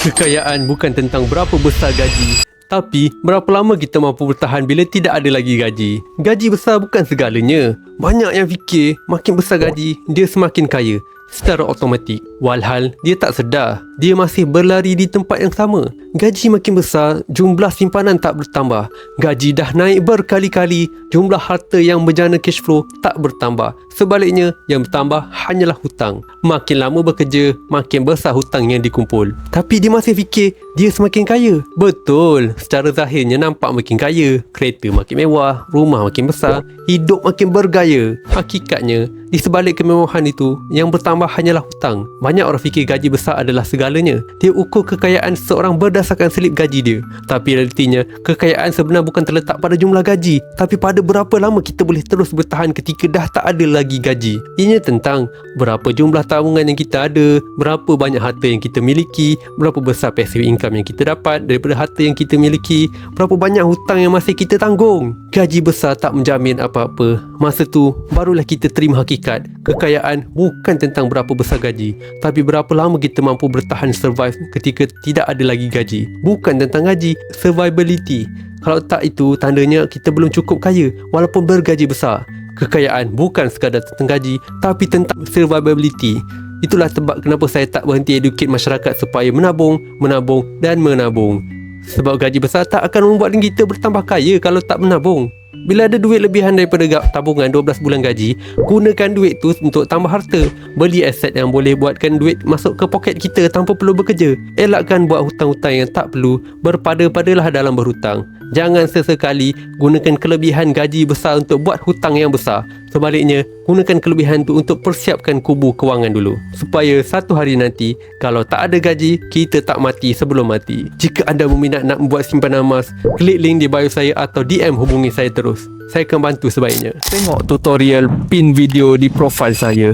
Kekayaan bukan tentang berapa besar gaji, tapi berapa lama kita mampu bertahan bila tidak ada lagi gaji. Gaji besar bukan segalanya. Banyak yang fikir makin besar gaji, dia semakin kaya secara automatik. Walhal dia tak sedar, dia masih berlari di tempat yang sama. Gaji makin besar, jumlah simpanan tak bertambah. Gaji dah naik berkali-kali, jumlah harta yang berjana cash flow tak bertambah. Sebaliknya, yang bertambah hanyalah hutang. Makin lama bekerja, makin besar hutang yang dikumpul. Tapi dia masih fikir dia semakin kaya. Betul, secara zahirnya nampak makin kaya. Kereta makin mewah, rumah makin besar, hidup makin bergaya. Hakikatnya, di sebalik kemewahan itu, yang bertambah hanyalah hutang. Banyak orang fikir gaji besar adalah segalanya. Dia ukur kekayaan seseorang berdasarkan selip gaji dia. Tapi realitinya, kekayaan sebenar bukan terletak pada jumlah gaji, tapi pada berapa lama kita boleh terus bertahan ketika dah tak ada lagi gaji. Ianya tentang berapa jumlah tabungan yang kita ada, berapa banyak harta yang kita miliki, berapa besar passive income yang kita dapat daripada harta yang kita miliki, berapa banyak hutang yang masih kita tanggung. Gaji besar tak menjamin apa-apa. Masa tu, barulah kita terima hakikat. Kekayaan bukan tentang berapa besar gaji, tapi berapa lama kita mampu bertahan survive ketika tidak ada lagi gaji. Bukan tentang gaji, survivability. Kalau tak, itu tandanya kita belum cukup kaya walaupun bergaji besar. Kekayaan bukan sekadar tentang gaji, tapi tentang survivability. Itulah sebab kenapa saya tak berhenti educate masyarakat supaya menabung, menabung dan menabung. Sebab gaji besar tak akan membuat kita bertambah kaya kalau tak menabung. Bila ada duit lebihan daripada tabungan 12 bulan gaji, gunakan duit tu untuk tambah harta. Beli aset yang boleh buatkan duit masuk ke poket kita tanpa perlu bekerja. Elakkan buat hutang-hutang yang tak perlu. Berpada-padalah dalam berhutang. Jangan sesekali gunakan kelebihan gaji besar untuk buat hutang yang besar. Sebaliknya, gunakan kelebihan tu untuk persiapkan kubur kewangan dulu. Supaya satu hari nanti, kalau tak ada gaji, kita tak mati sebelum mati. Jika anda berminat nak membuat simpanan emas, klik link di bio saya atau DM hubungi saya terus. Saya akan bantu sebaiknya. Tengok tutorial pin video di profil saya.